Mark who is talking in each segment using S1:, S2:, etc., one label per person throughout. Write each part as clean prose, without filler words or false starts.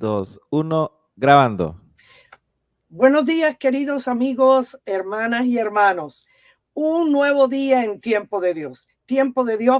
S1: Dos, uno, grabando.
S2: Buenos días, queridos amigos, hermanas y hermanos. Un nuevo día en tiempo de Dios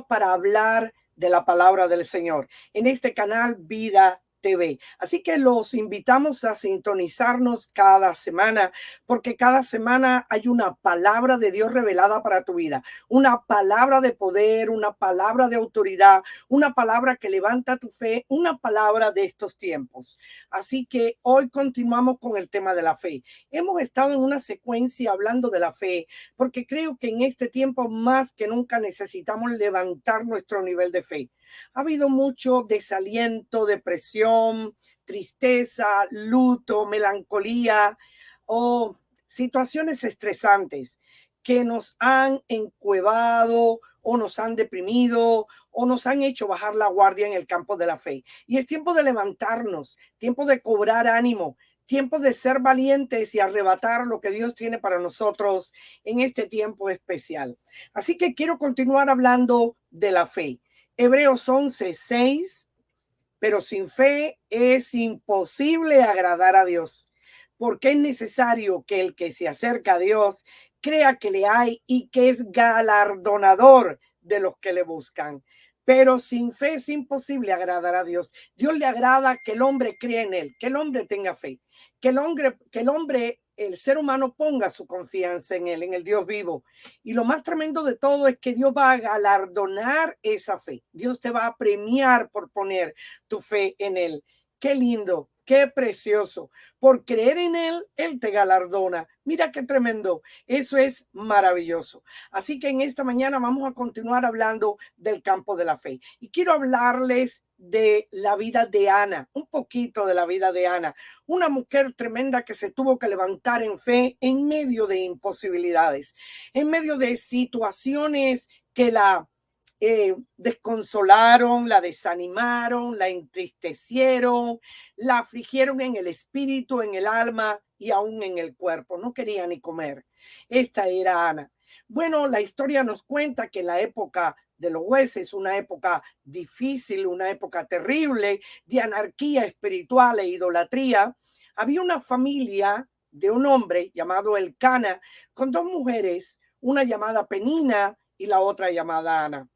S2: para hablar de la palabra del Señor en este canal Vida TV. Así que los invitamos a sintonizarnos cada semana, porque cada semana hay una palabra de Dios revelada para tu vida, una palabra de poder, una palabra de autoridad, una palabra que levanta tu fe, una palabra de estos tiempos. Así que hoy continuamos con el tema de la fe. Hemos estado en una secuencia hablando de la fe, porque creo que en este tiempo más que nunca necesitamos levantar nuestro nivel de fe. Ha habido mucho desaliento, depresión, tristeza, luto, melancolía o situaciones estresantes que nos han encuevado o nos han deprimido o nos han hecho bajar la guardia en el campo de la fe. Y es tiempo de levantarnos, tiempo de cobrar ánimo, tiempo de ser valientes y arrebatar lo que Dios tiene para nosotros en este tiempo especial. Así que quiero continuar hablando de la fe. Hebreos 11:6, pero sin fe es imposible agradar a Dios, porque es necesario que el que se acerca a Dios crea que le hay y que es galardonador de los que le buscan. Pero sin fe es imposible agradar a Dios. Dios le agrada que el hombre crea en él, que el hombre tenga fe, el ser humano ponga su confianza en él, en el Dios vivo. Y lo más tremendo de todo es que Dios va a galardonar esa fe. Dios te va a premiar por poner tu fe en él. Qué lindo, qué precioso. Por creer en él, él te galardona. Mira qué tremendo. Eso es maravilloso. Así que en esta mañana vamos a continuar hablando del campo de la fe. Y quiero hablarles de la vida de Ana, un poquito de la vida de Ana, una mujer tremenda que se tuvo que levantar en fe en medio de imposibilidades, en medio de situaciones que la desconsolaron, la desanimaron, la entristecieron, la afligieron en el espíritu, en el alma y aún en el cuerpo. No quería ni comer. Esta era Ana. Bueno, la historia nos cuenta que en la época de los jueces, una época difícil, una época terrible de anarquía espiritual e idolatría, había una familia de un hombre llamado Elcana con dos mujeres, una llamada Penina y la otra llamada Ana.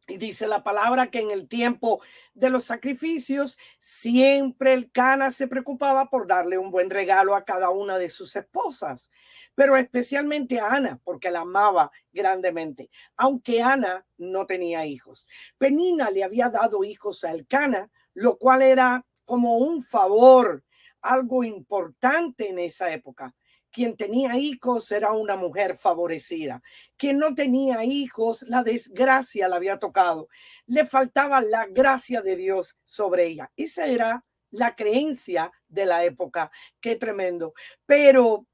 S2: Y dice la palabra que en el tiempo de los sacrificios siempre Elcana se preocupaba por darle un buen regalo a cada una de sus esposas, pero especialmente a Ana, porque la amaba grandemente, aunque Ana no tenía hijos. Penina le había dado hijos a Elcana, lo cual era como un favor, algo importante en esa época. Quien tenía hijos era una mujer favorecida. Quien no tenía hijos, la desgracia la había tocado. Le faltaba la gracia de Dios sobre ella. Esa era la creencia de la época. Qué tremendo. Pero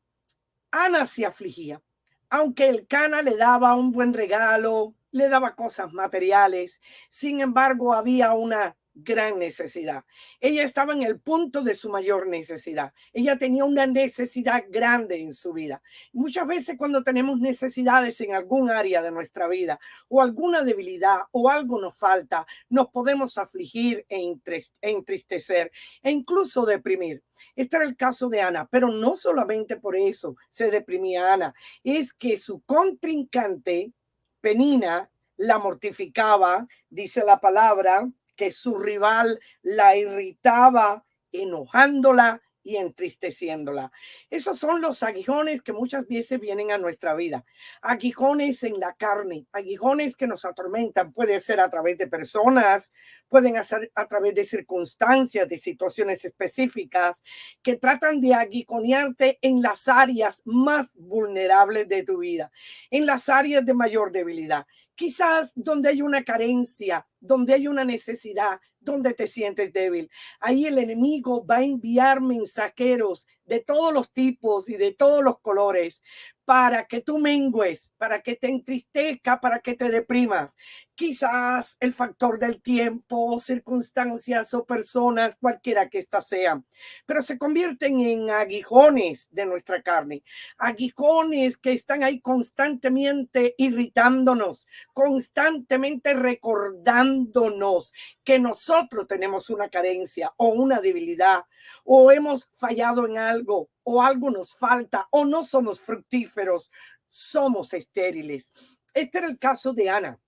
S2: Ana se afligía. Aunque Elcana le daba un buen regalo, le daba cosas materiales, sin embargo había una gran necesidad. Ella estaba en el punto de su mayor necesidad. Ella tenía una necesidad grande en su vida. Muchas veces cuando tenemos necesidades en algún área de nuestra vida o alguna debilidad o algo nos falta, nos podemos afligir e entristecer e incluso deprimir. Este era el caso de Ana, pero no solamente por eso se deprimía Ana, es que su contrincante, Penina, la mortificaba, dice la palabra, que su rival la irritaba, enojándola y entristeciéndola. Esos son los aguijones que muchas veces vienen a nuestra vida. Aguijones en la carne, aguijones que nos atormentan. Puede ser a través de personas, pueden ser a través de circunstancias, de situaciones específicas que tratan de aguijonearte en las áreas más vulnerables de tu vida, en las áreas de mayor debilidad. Quizás donde hay una carencia donde hay una necesidad, donde te sientes débil. Ahí el enemigo va a enviar mensajeros de todos los tipos y de todos los colores para que tú mengues, para que te entristezca, para que te deprimas. Quizás el factor del tiempo, circunstancias o personas, cualquiera que éstas sean, pero se convierten en aguijones de nuestra carne, aguijones que están ahí constantemente irritándonos, constantemente recordándonos que nosotros tenemos una carencia o una debilidad, o hemos fallado en algo, o algo nos falta, o no somos fructíferos, somos estériles. Este era el caso de Ana.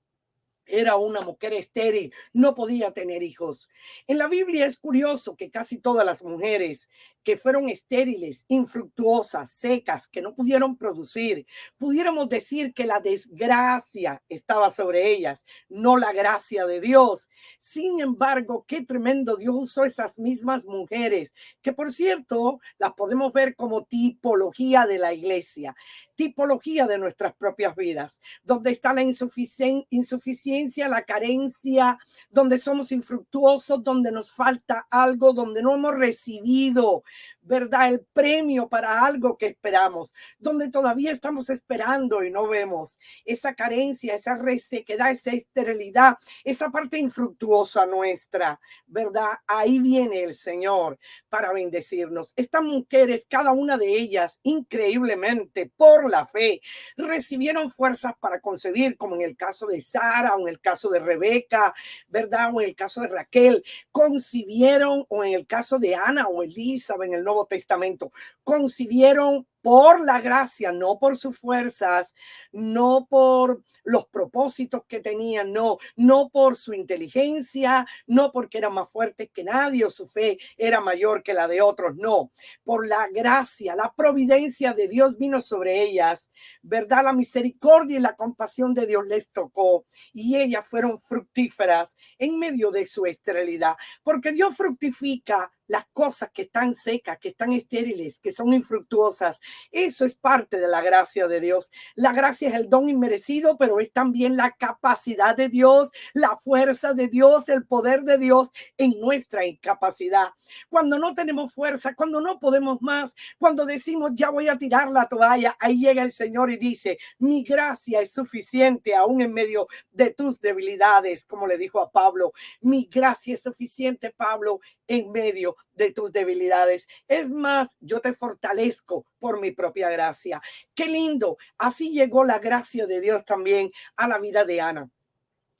S2: Era una mujer estéril, no podía tener hijos. En la Biblia es curioso que casi todas las mujeres que fueron estériles, infructuosas, secas, que no pudieron producir, pudiéramos decir que la desgracia estaba sobre ellas, no la gracia de Dios. Sin embargo, qué tremendo, Dios usó esas mismas mujeres, que por cierto las podemos ver como tipología de la iglesia, tipología de nuestras propias vidas, donde está la insuficiencia, la carencia, donde somos infructuosos, donde nos falta algo, donde no hemos recibido, ¿verdad?, el premio para algo que esperamos, donde todavía estamos esperando y no vemos esa carencia, esa resequedad, esa esterilidad, esa parte infructuosa nuestra, ¿verdad? Ahí viene el Señor para bendecirnos. Estas mujeres, cada una de ellas, increíblemente, por la fe, recibieron fuerzas para concebir, como en el caso de Sara o en el caso de Rebeca, ¿verdad? O en el caso de Raquel, concibieron, o en el caso de Ana o Elizabeth en el Nuevo Testamento, concibieron por la gracia, no por sus fuerzas, no por los propósitos que tenían, no por su inteligencia, no porque eran más fuertes que nadie o su fe era mayor que la de otros, no, por la gracia, la providencia de Dios vino sobre ellas, ¿verdad? La misericordia y la compasión de Dios les tocó y ellas fueron fructíferas en medio de su esterilidad, porque Dios fructifica las cosas que están secas, que están estériles, que son infructuosas. Eso es parte de la gracia de Dios. La gracia es el don inmerecido, pero es también la capacidad de Dios, la fuerza de Dios, el poder de Dios en nuestra incapacidad. Cuando no tenemos fuerza, cuando no podemos más, cuando decimos ya voy a tirar la toalla, ahí llega el Señor y dice, mi gracia es suficiente aún en medio de tus debilidades, como le dijo a Pablo, mi gracia es suficiente, Pablo, en medio de tus debilidades. Es más, yo te fortalezco por mi propia gracia. Qué lindo. Así llegó la gracia de Dios también a la vida de Ana.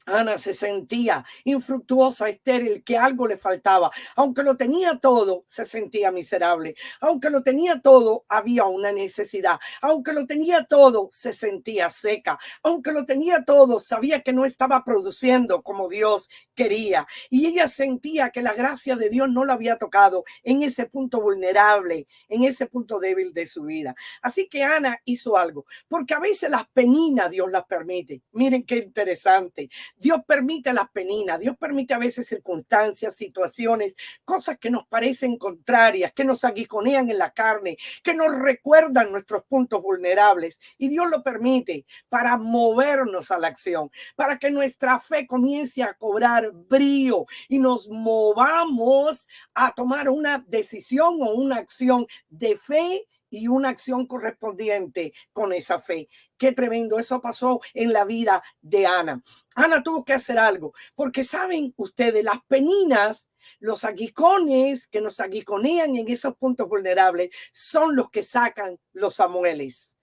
S2: Ana se sentía infructuosa, estéril, que algo le faltaba. Aunque lo tenía todo, se sentía miserable. Aunque lo tenía todo, había una necesidad. Aunque lo tenía todo, se sentía seca. Aunque lo tenía todo, sabía que no estaba produciendo como Dios quería. Y ella sentía que la gracia de Dios no la había tocado en ese punto vulnerable, en ese punto débil de su vida. Así que Ana hizo algo, porque a veces las peninas Dios las permite. Miren qué interesante. Dios permite las peninas, Dios permite a veces circunstancias, situaciones, cosas que nos parecen contrarias, que nos aguijonean en la carne, que nos recuerdan nuestros puntos vulnerables. Y Dios lo permite para movernos a la acción, para que nuestra fe comience a cobrar brío y nos movamos a tomar una decisión o una acción de fe y una acción correspondiente con esa fe. Qué tremendo. Eso pasó en la vida de Ana. Ana tuvo que hacer algo, porque saben ustedes, las peninas, los aguicones que nos aguiconean en esos puntos vulnerables son los que sacan los Samueles.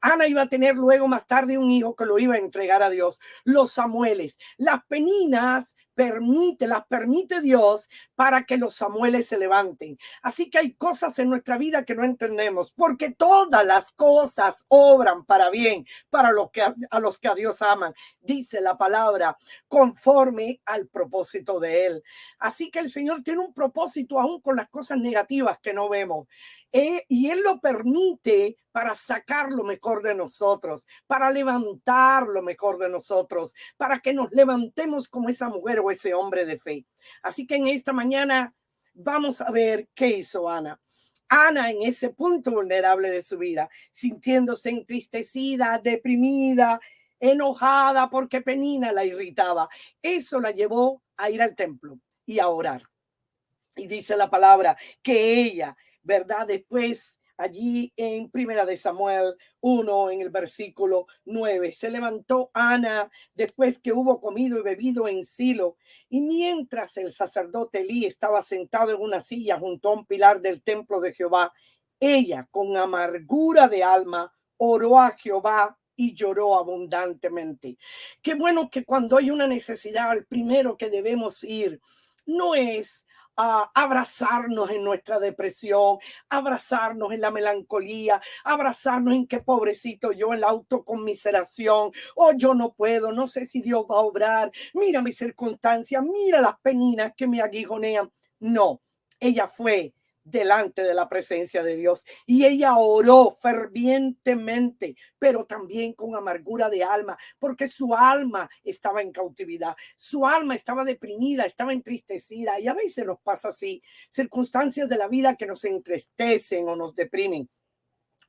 S2: Ana iba a tener luego más tarde un hijo que lo iba a entregar a Dios. Los Samueles, las peninas las permite Dios para que los Samueles se levanten. Así que hay cosas en nuestra vida que no entendemos, porque todas las cosas obran para bien, para a los que a Dios aman, dice la palabra, conforme al propósito de Él. Así que el Señor tiene un propósito aún con las cosas negativas que no vemos. Y Él lo permite para sacar lo mejor de nosotros, para levantar lo mejor de nosotros, para que nos levantemos como esa mujer o ese hombre de fe. Así que en esta mañana vamos a ver qué hizo Ana. Ana en ese punto vulnerable de su vida, sintiéndose entristecida, deprimida, enojada porque Penina la irritaba. Eso la llevó a ir al templo y a orar. Y dice la palabra que ella, ¿verdad? Después allí en Primera de Samuel 1, en el versículo 9, se levantó Ana después que hubo comido y bebido en Silo. Y mientras el sacerdote Elí estaba sentado en una silla junto a un pilar del templo de Jehová, ella con amargura de alma oró a Jehová y lloró abundantemente. Qué bueno que cuando hay una necesidad, el primero que debemos ir no es a abrazarnos en nuestra depresión, abrazarnos en la melancolía, abrazarnos en que pobrecito yo, en la autoconmiseración, o yo no puedo, no sé si Dios va a obrar, mira mis circunstancias, mira las peninas que me aguijonean. No, ella fue delante de la presencia de Dios y ella oró fervientemente, pero también con amargura de alma, porque su alma estaba en cautividad, su alma estaba deprimida, estaba entristecida, y a veces nos pasa así, circunstancias de la vida que nos entristecen o nos deprimen.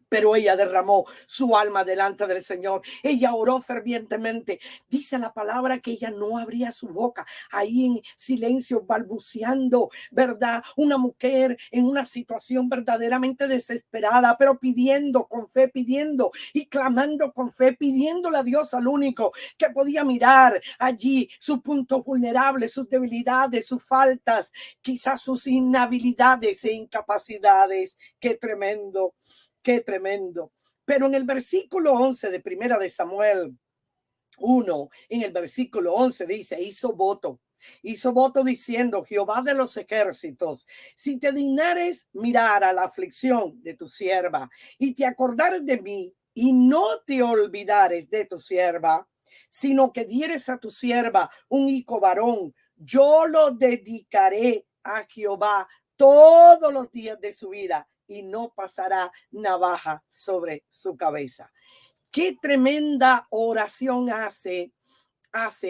S2: Pero ella derramó su alma delante del Señor. Ella oró fervientemente. Dice la palabra que ella no abría su boca, ahí en silencio, balbuceando, ¿verdad? Una mujer en una situación verdaderamente desesperada, pero pidiendo con fe, pidiendo y clamando con fe, pidiéndole a Dios, al único que podía mirar allí sus puntos vulnerables, sus debilidades, sus faltas, quizás sus inhabilidades e incapacidades. Qué tremendo. Qué tremendo. Pero en el versículo 11 de Primera de Samuel 1, en el versículo 11 dice, hizo voto diciendo, Jehová de los ejércitos, si te dignares mirar a la aflicción de tu sierva y te acordares de mí y no te olvidares de tu sierva, sino que dieres a tu sierva un hijo varón, yo lo dedicaré a Jehová todos los días de su vida y no pasará navaja sobre su cabeza. Qué tremenda oración hace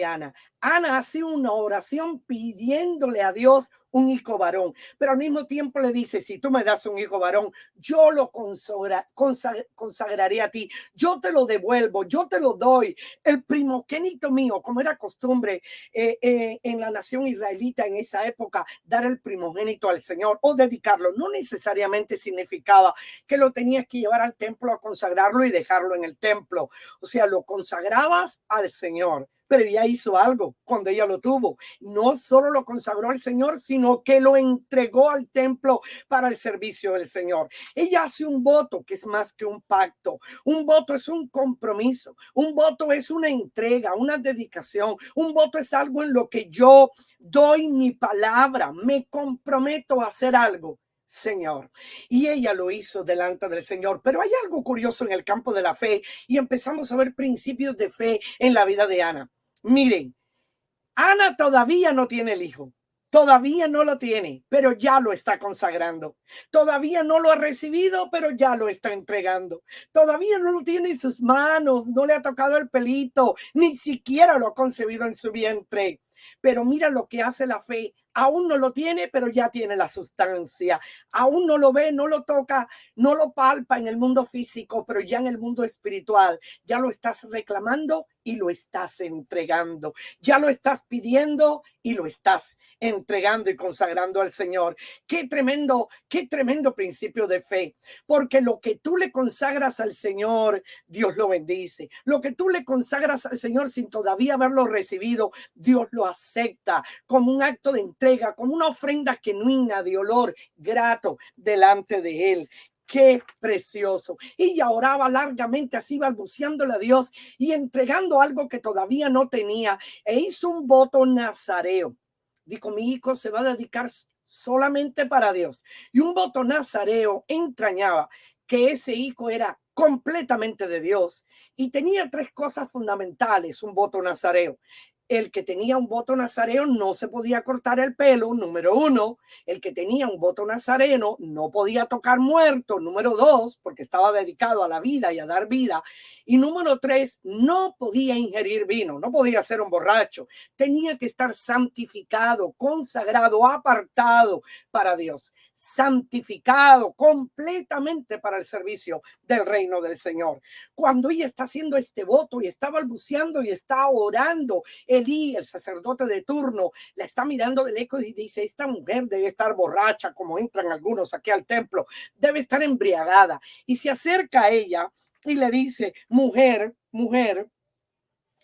S2: Ana. Ana hace una oración pidiéndole a Dios un hijo varón, pero al mismo tiempo le dice, si tú me das un hijo varón, yo lo consagraré a ti, yo te lo devuelvo, yo te lo doy, el primogénito mío, como era costumbre en la nación israelita en esa época, dar el primogénito al Señor o dedicarlo, no necesariamente significaba que lo tenías que llevar al templo a consagrarlo y dejarlo en el templo, o sea, lo consagrabas al Señor. Pero ella hizo algo cuando ella lo tuvo. No solo lo consagró al Señor, sino que lo entregó al templo para el servicio del Señor. Ella hace un voto que es más que un pacto. Un voto es un compromiso. Un voto es una entrega, una dedicación. Un voto es algo en lo que yo doy mi palabra, me comprometo a hacer algo. Señor. Y ella lo hizo delante del Señor. Pero hay algo curioso en el campo de la fe y empezamos a ver principios de fe en la vida de Ana. Miren, Ana todavía no tiene el hijo, todavía no lo tiene, pero ya lo está consagrando. Todavía no lo ha recibido, pero ya lo está entregando. Todavía no lo tiene en sus manos, no le ha tocado el pelito, ni siquiera lo ha concebido en su vientre. Pero mira lo que hace la fe. Aún no lo tiene, pero ya tiene la sustancia. Aún no lo ve, no lo toca, no lo palpa en el mundo físico, pero ya en el mundo espiritual, ya lo estás reclamando y lo estás entregando. Ya lo estás pidiendo y lo estás entregando y consagrando al Señor. Qué tremendo principio de fe, porque lo que tú le consagras al Señor, Dios lo bendice. Lo que tú le consagras al Señor sin todavía haberlo recibido, Dios lo acepta como un acto de entrega, como una ofrenda genuina de olor grato delante de Él. Qué precioso. Ella oraba largamente así, balbuceándole a Dios y entregando algo que todavía no tenía, e hizo un voto nazareo. Dijo, mi hijo se va a dedicar solamente para Dios. Y un voto nazareo entrañaba que ese hijo era completamente de Dios y tenía tres cosas fundamentales, un voto nazareo. El que tenía un voto nazareo no se podía cortar el pelo, número uno. El que tenía un voto nazareno no podía tocar muerto, número dos, porque estaba dedicado a la vida y a dar vida. Y número tres, no podía ingerir vino, no podía ser un borracho. Tenía que estar santificado, consagrado, apartado para Dios, santificado completamente para el servicio del reino del Señor. Cuando ella está haciendo este voto y está balbuceando y está orando, Elí, el sacerdote de turno, la está mirando de lejos y dice, esta mujer debe estar borracha, como entran algunos aquí al templo, debe estar embriagada. Y se acerca a ella y le dice, mujer, mujer,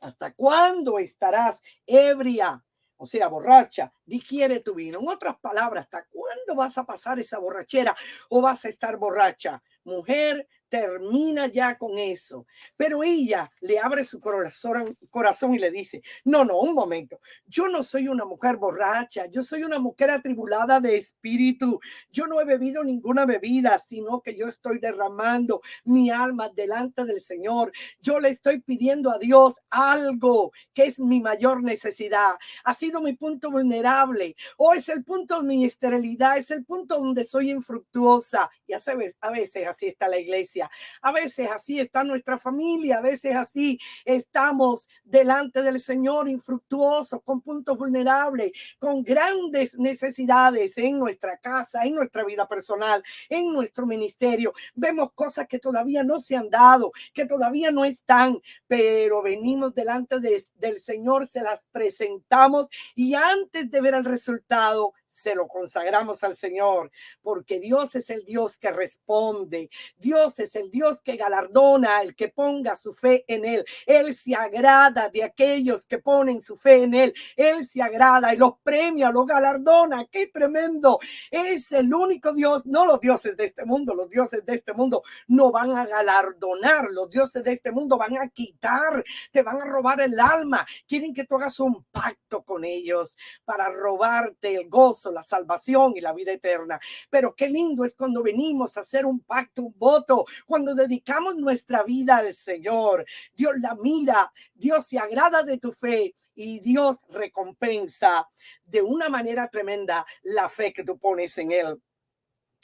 S2: ¿hasta cuándo estarás ebria? O sea, borracha, digiere tu vino. En otras palabras, ¿hasta cuándo vas a pasar esa borrachera o vas a estar borracha? Mujer, termina ya con eso. Pero ella le abre su corazón y le dice, no, un momento. Yo no soy una mujer borracha. Yo soy una mujer atribulada de espíritu. Yo no he bebido ninguna bebida, sino que yo estoy derramando mi alma delante del Señor. Yo le estoy pidiendo a Dios algo que es mi mayor necesidad. Ha sido mi punto vulnerable o es el punto de mi esterilidad, es el punto donde soy infructuosa. Y a veces así está la iglesia, a veces así está nuestra familia, a veces así estamos delante del Señor infructuosos, con puntos vulnerables, con grandes necesidades en nuestra casa, en nuestra vida personal, en nuestro ministerio. Vemos cosas que todavía no se han dado, que todavía no están, pero venimos delante del Señor, se las presentamos y antes de ver el resultado, se lo consagramos al Señor, porque Dios es el Dios que responde. Dios es el Dios que galardona al que ponga su fe en Él. Él se agrada de aquellos que ponen su fe en Él. Él se agrada y los premia, los galardona. ¡Qué tremendo! Es el único Dios, no los dioses de este mundo. Los dioses de este mundo no van a galardonar. Los dioses de este mundo van a quitar, te van a robar el alma. Quieren que tú hagas un pacto con ellos para robarte el gozo, la salvación y la vida eterna. Pero qué lindo es cuando venimos a hacer un pacto, un voto, cuando dedicamos nuestra vida al Señor. Dios la mira, Dios se agrada de tu fe y Dios recompensa de una manera tremenda la fe que tú pones en Él.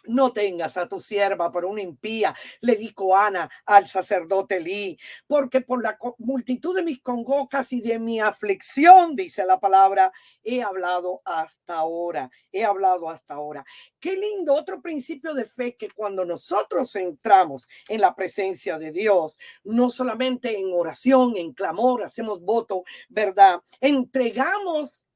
S2: No tengas a tu sierva por una impía, le dijo Ana al sacerdote Elí, porque por la multitud de mis congojos y de mi aflicción, dice la palabra, he hablado hasta ahora, he hablado hasta ahora. Qué lindo, otro principio de fe, que cuando nosotros entramos en la presencia de Dios, no solamente en oración, en clamor, hacemos voto, ¿verdad? Entregamos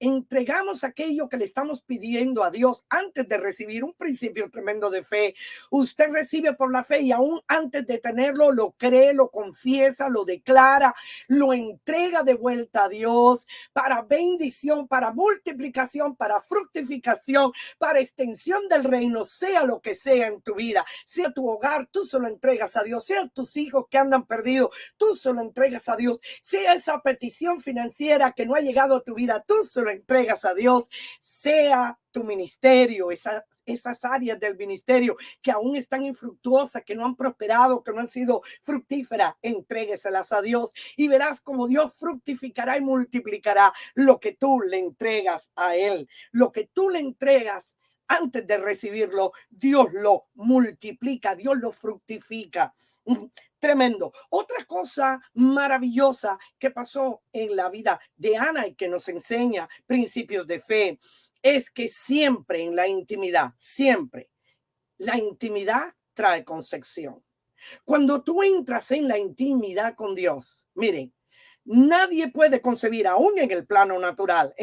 S2: aquello que le estamos pidiendo a Dios antes de recibir un principio tremendo de fe. Usted recibe por la fe y aún antes de tenerlo lo cree, lo confiesa, lo declara, lo entrega de vuelta a Dios para bendición, para multiplicación, para fructificación, para extensión del reino, sea lo que sea en tu vida, sea tu hogar, tú se lo entregas a Dios, sea tus hijos que andan perdidos, tú se lo entregas a Dios, sea esa petición financiera que no ha llegado a tu vida, tú se lo entregas a Dios, sea tu ministerio, esas áreas del ministerio que aún están infructuosas, que no han prosperado, que no han sido fructíferas, entrégueselas a Dios y verás cómo Dios fructificará y multiplicará lo que tú le entregas a Él, lo que tú le entregas. Antes de recibirlo, Dios lo multiplica, Dios lo fructifica. Tremendo. Otra cosa maravillosa que pasó en la vida de Ana y que nos enseña principios de fe es que siempre en la intimidad, siempre, la intimidad trae concepción. Cuando tú entras en la intimidad con Dios, miren, nadie puede concebir, aún en el plano natural,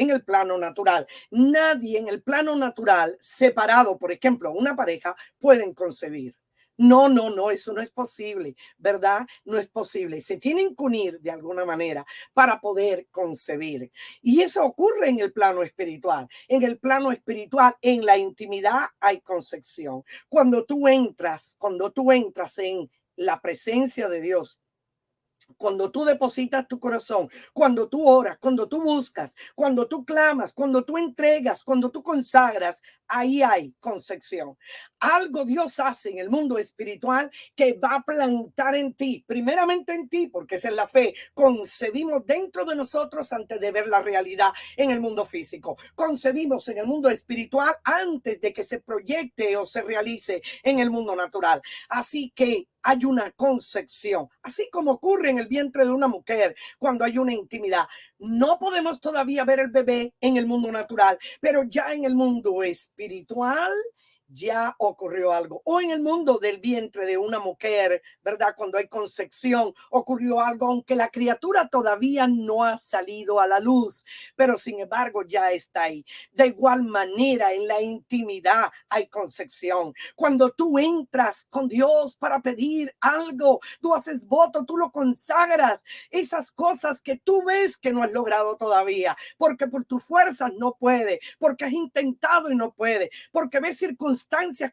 S2: nadie en el plano natural separado, por ejemplo, una pareja, pueden concebir. No, eso no es posible, ¿verdad? No es posible. Se tienen que unir de alguna manera para poder concebir. Y eso ocurre en el plano espiritual. En el plano espiritual, en la intimidad hay concepción. Cuando tú entras en la presencia de Dios, Cuando tú depositas tu corazón, cuando tú oras, cuando tú buscas, cuando tú clamas, cuando tú entregas, cuando tú consagras, ahí hay concepción. Algo Dios hace en el mundo espiritual que va a plantar en ti, primeramente en ti, porque esa es la fe. Concebimos dentro de nosotros antes de ver la realidad en el mundo físico. Concebimos en el mundo espiritual antes de que se proyecte o se realice en el mundo natural. Así que hay una concepción, así como ocurre en el vientre de una mujer cuando hay una intimidad. No podemos todavía ver el bebé en el mundo natural, pero ya en el mundo espiritual ya ocurrió algo. O en el mundo del vientre de una mujer, ¿verdad? Cuando hay concepción, ocurrió algo, aunque la criatura todavía no ha salido a la luz, pero sin embargo ya está ahí. De igual manera, en la intimidad hay concepción. Cuando tú entras con Dios para pedir algo, tú haces voto, tú lo consagras, esas cosas que tú ves que no has logrado todavía, porque por tus fuerzas no puede, porque has intentado y no puede, porque ves circunstancias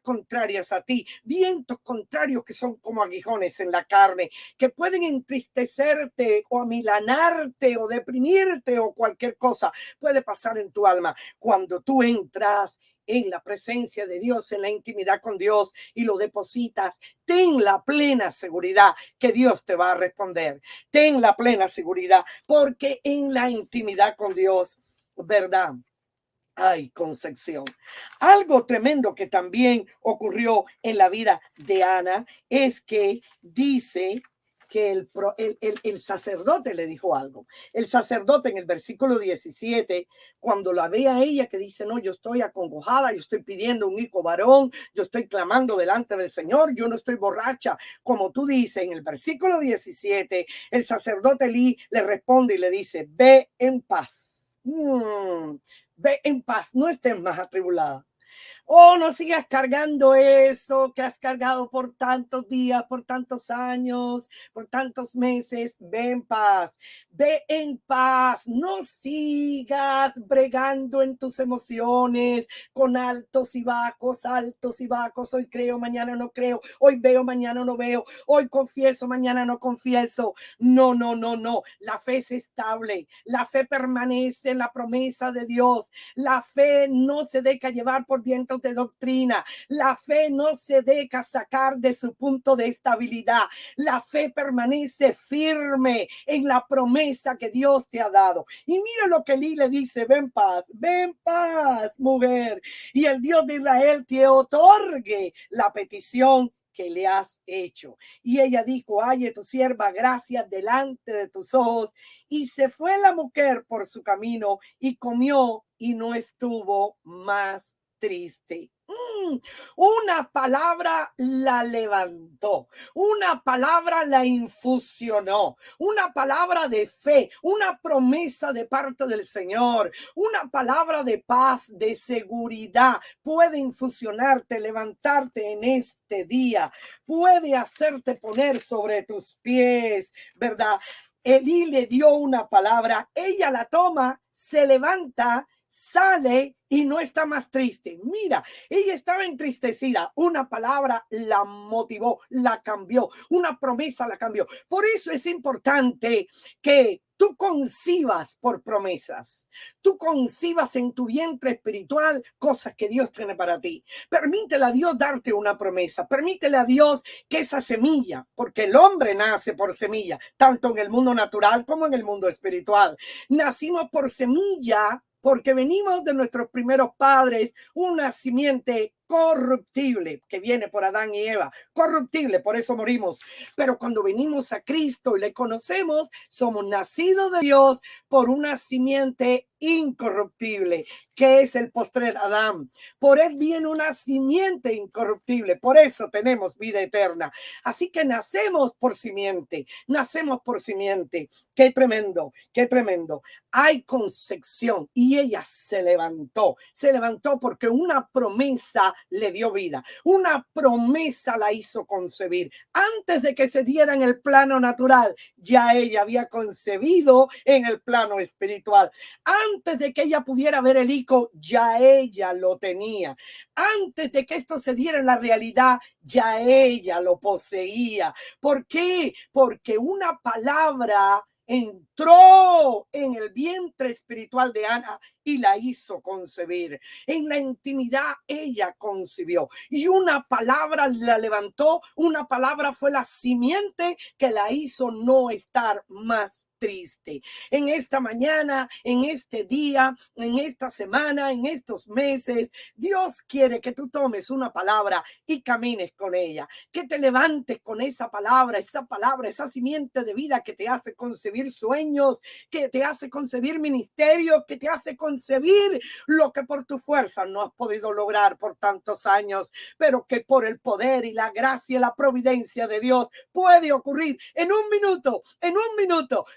S2: contrarias a ti, vientos contrarios que son como aguijones en la carne, que pueden entristecerte o amilanarte o deprimirte o cualquier cosa puede pasar en tu alma. Cuando tú entras en la presencia de Dios, en la intimidad con Dios y lo depositas, ten la plena seguridad que Dios te va a responder. Ten la plena seguridad, porque en la intimidad con Dios, ¿verdad? Hay concepción. Algo tremendo que también ocurrió en la vida de Ana es que dice que el sacerdote le dijo algo. El sacerdote en el versículo 17, cuando la ve a ella que dice, no, yo estoy acongojada, yo estoy pidiendo un hijo varón, yo estoy clamando delante del Señor, yo no estoy borracha, como tú dices, en el versículo 17, el sacerdote le responde y le dice, ve en paz. Ve en paz, no estés más atribulada. Oh, no sigas cargando eso que has cargado por tantos días, por tantos años, por tantos meses. Ve en paz, ve en paz. No sigas bregando en tus emociones con altos y bajos, altos y bajos. Hoy creo, mañana no creo. Hoy veo, mañana no veo. Hoy confieso, mañana no confieso. No, no, no, no. La fe es estable. La fe permanece en la promesa de Dios. La fe no se deja llevar por vientos de doctrina. La fe no se deja sacar de su punto de estabilidad. La fe permanece firme en la promesa que Dios te ha dado. Y mira lo que Elí le dice, ven paz, mujer. Y el Dios de Israel te otorgue la petición que le has hecho. Y ella dijo, halle tu sierva gracia delante de tus ojos. Y se fue la mujer por su camino y comió y no estuvo más triste. Una palabra la levantó, una palabra la infusionó, una palabra de fe, una promesa de parte del Señor, una palabra de paz, de seguridad, puede infusionarte, levantarte en este día, puede hacerte poner sobre tus pies, ¿verdad? Elí le dio una palabra, ella la toma, se levanta, sale y no está más triste. Mira, ella estaba entristecida. Una palabra la motivó, la cambió. Una promesa la cambió. Por eso es importante que tú concibas por promesas. Tú concibas en tu vientre espiritual cosas que Dios tiene para ti. Permítele a Dios darte una promesa. Permítele a Dios que esa semilla, porque el hombre nace por semilla, tanto en el mundo natural como en el mundo espiritual. Nacimos por semilla porque venimos de nuestros primeros padres, una simiente corruptible que viene por Adán y Eva, corruptible, por eso morimos. Pero cuando venimos a Cristo y le conocemos, somos nacidos de Dios por una simiente incorruptible, que es el postrer Adán. Por él viene una simiente incorruptible, por eso tenemos vida eterna. Así que nacemos por simiente, nacemos por simiente. Qué tremendo, qué tremendo. Hay concepción y ella se levantó porque una promesa le dio vida. Una promesa la hizo concebir. Antes de que se diera en el plano natural, ya ella había concebido en el plano espiritual. Antes de que ella pudiera ver el hijo, ya ella lo tenía. Antes de que esto se diera en la realidad, ya ella lo poseía. ¿Por qué? Porque una palabra entró en el vientre espiritual de Ana y la hizo concebir. En la intimidad ella concibió y una palabra la levantó, una palabra fue la simiente que la hizo no estar más triste. En esta mañana, en este día, en esta semana, en estos meses, Dios quiere que tú tomes una palabra y camines con ella, que te levantes con esa palabra, esa simiente de vida que te hace concebir sueños, que te hace concebir ministerios, que te hace concebir lo que por tu fuerza no has podido lograr por tantos años, pero que por el poder y la gracia y la providencia de Dios puede ocurrir en un minuto,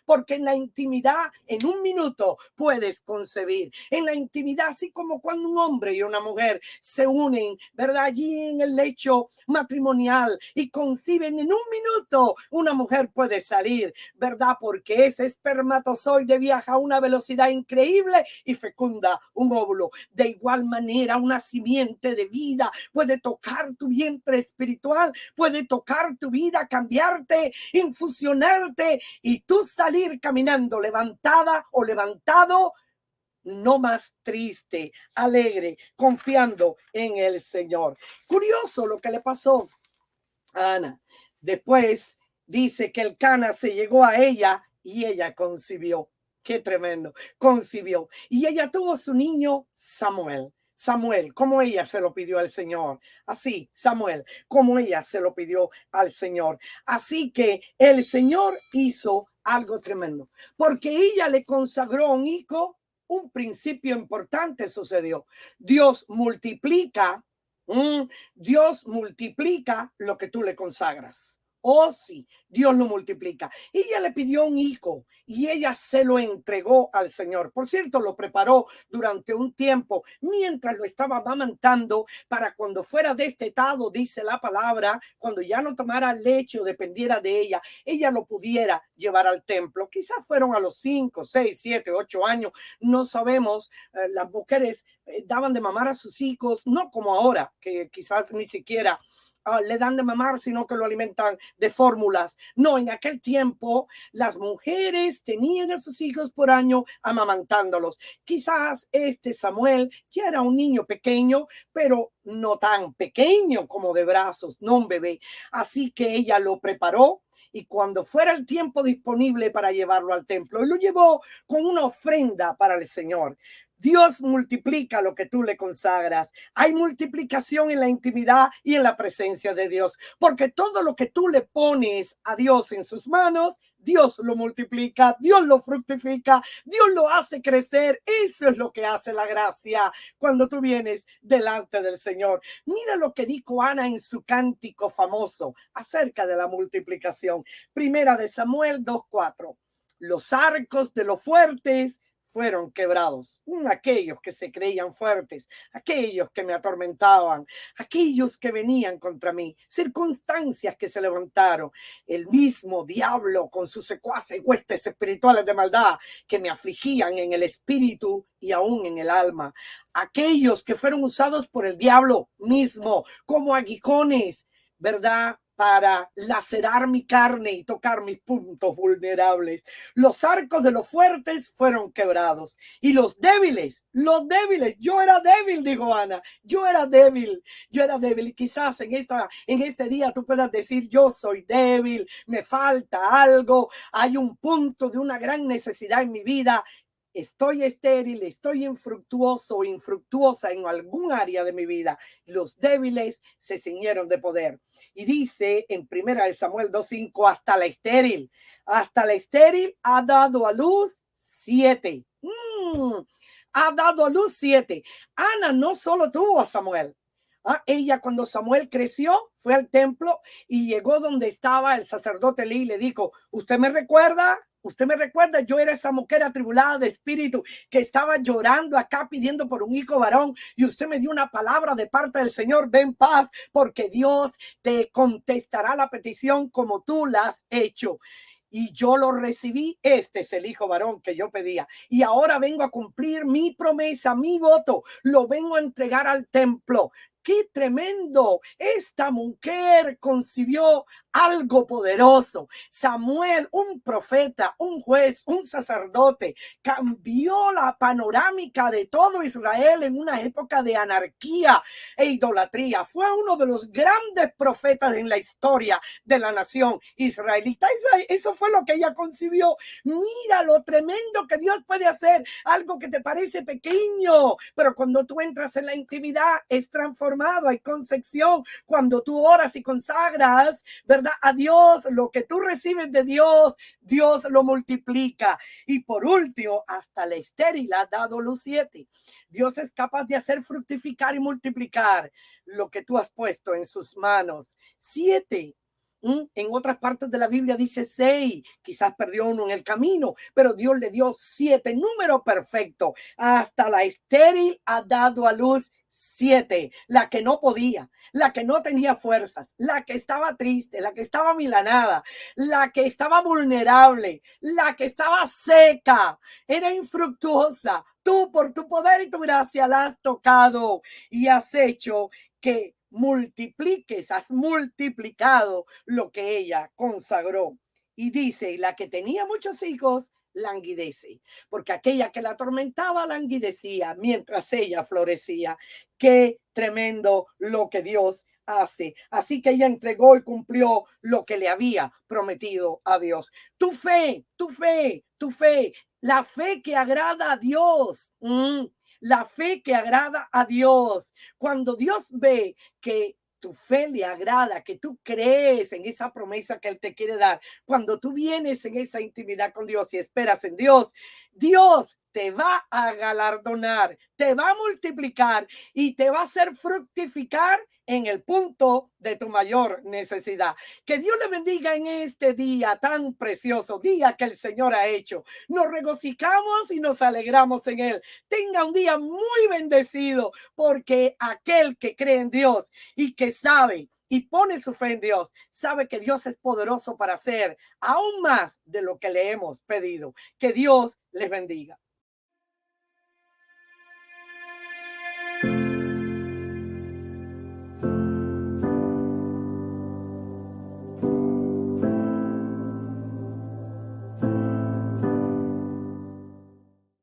S2: porque en la intimidad, en un minuto puedes concebir. En la intimidad, así como cuando un hombre y una mujer se unen, ¿verdad? Allí en el lecho matrimonial y conciben en un minuto, una mujer puede salir, ¿verdad? Porque ese espermatozoide viaja a una velocidad increíble y fecunda un óvulo. De igual manera, una simiente de vida puede tocar tu vientre espiritual, puede tocar tu vida, cambiarte, infusionarte y tú salir caminando levantada o levantado, no más triste, alegre, confiando en el Señor. Curioso lo que le pasó a Ana. Después dice que el Cana se llegó a ella y ella concibió. Qué tremendo. Concibió. Y ella tuvo su niño Samuel. Samuel, como ella se lo pidió al Señor. Así, Samuel, como ella se lo pidió al Señor. Así que el Señor hizo algo tremendo, porque ella le consagró un hijo. Un principio importante sucedió. Dios multiplica lo que tú le consagras. Oh, sí, Dios lo multiplica. Y ella le pidió un hijo y ella se lo entregó al Señor. Por cierto, lo preparó durante un tiempo mientras lo estaba amamantando para cuando fuera destetado, dice la palabra, cuando ya no tomara leche o dependiera de ella lo pudiera llevar al templo. Quizás fueron a los 5, 6, 7, 8 años, no sabemos. Las mujeres daban de mamar a sus hijos, no como ahora, que quizás ni siquiera le dan de mamar, sino que lo alimentan de fórmulas. No, en aquel tiempo las mujeres tenían a sus hijos por año amamantándolos. Quizás este Samuel ya era un niño pequeño, pero no tan pequeño como de brazos, no un bebé. Así que ella lo preparó. Y cuando fuera el tiempo disponible para llevarlo al templo, y lo llevó con una ofrenda para el Señor. Dios multiplica lo que tú le consagras. Hay multiplicación en la intimidad y en la presencia de Dios, porque todo lo que tú le pones a Dios en sus manos, Dios lo multiplica, Dios lo fructifica, Dios lo hace crecer. Eso es lo que hace la gracia cuando tú vienes delante del Señor. Mira lo que dijo Ana en su cántico famoso acerca de la multiplicación. Primera de Samuel 2:4. Los arcos de los fuertes fueron quebrados. Aquellos que se creían fuertes, aquellos que me atormentaban, aquellos que venían contra mí, circunstancias que se levantaron, el mismo diablo con sus secuaces y huestes espirituales de maldad que me afligían en el espíritu y aún en el alma, aquellos que fueron usados por el diablo mismo como aguijones, ¿verdad?, para lacerar mi carne y tocar mis puntos vulnerables. Los arcos de los fuertes fueron quebrados y los débiles, yo era débil, dijo Ana, yo era débil y quizás en este día tú puedas decir, yo soy débil, me falta algo, hay un punto de una gran necesidad en mi vida. Estoy estéril, estoy infructuoso o infructuosa en algún área de mi vida. Los débiles se ciñeron de poder. Y dice en 1 Samuel 2:5, hasta la estéril ha dado a luz 7. Ha dado a luz 7. Ana no solo tuvo a Samuel. Ella, cuando Samuel creció, fue al templo y llegó donde estaba el sacerdote Elí y le dijo, ¿usted me recuerda? Usted me recuerda, yo era esa mujer atribulada de espíritu que estaba llorando acá pidiendo por un hijo varón y usted me dio una palabra de parte del Señor, ven en paz, porque Dios te contestará la petición como tú la has hecho. Y yo lo recibí. Este es el hijo varón que yo pedía. Y ahora vengo a cumplir mi promesa, mi voto. Lo vengo a entregar al templo. ¡Qué tremendo! Esta mujer concibió algo poderoso. Samuel, un profeta, un juez, un sacerdote, cambió la panorámica de todo Israel en una época de anarquía e idolatría. Fue uno de los grandes profetas en la historia de la nación israelita. Eso fue lo que ella concibió. Mira lo tremendo que Dios puede hacer. Algo que te parece pequeño, pero cuando tú entras en la intimidad es transformado. Hay concepción. Cuando tú oras y consagras, ¿verdad?, a Dios, lo que tú recibes de Dios, Dios lo multiplica. Y por último, hasta la estéril ha dado luz 7. Dios es capaz de hacer fructificar y multiplicar lo que tú has puesto en sus manos. 7. En otras partes de la Biblia dice 6, quizás perdió uno en el camino, pero Dios le dio 7, número perfecto. Hasta la estéril ha dado a luz 7, la que no podía, la que no tenía fuerzas, la que estaba triste, la que estaba milanada, la que estaba vulnerable, la que estaba seca, era infructuosa. Tú por tu poder y tu gracia la has tocado y has hecho que multipliques, has multiplicado lo que ella consagró. Y dice, y la que tenía muchos hijos, languidece, porque aquella que la atormentaba languidecía mientras ella florecía. Qué tremendo lo que Dios hace. Así que ella entregó y cumplió lo que le había prometido a Dios. Tu fe, tu fe, tu fe, la fe que agrada a Dios. La fe que agrada a Dios. Cuando Dios ve que tu fe le agrada, que tú crees en esa promesa que Él te quiere dar, cuando tú vienes en esa intimidad con Dios y esperas en Dios, Dios te va a galardonar, te va a multiplicar y te va a hacer fructificar en el punto de tu mayor necesidad. Que Dios le bendiga en este día tan precioso, día que el Señor ha hecho. Nos regocijamos y nos alegramos en Él. Tenga un día muy bendecido, porque aquel que cree en Dios y que sabe y pone su fe en Dios, sabe que Dios es poderoso para hacer aún más de lo que le hemos pedido. Que Dios les bendiga.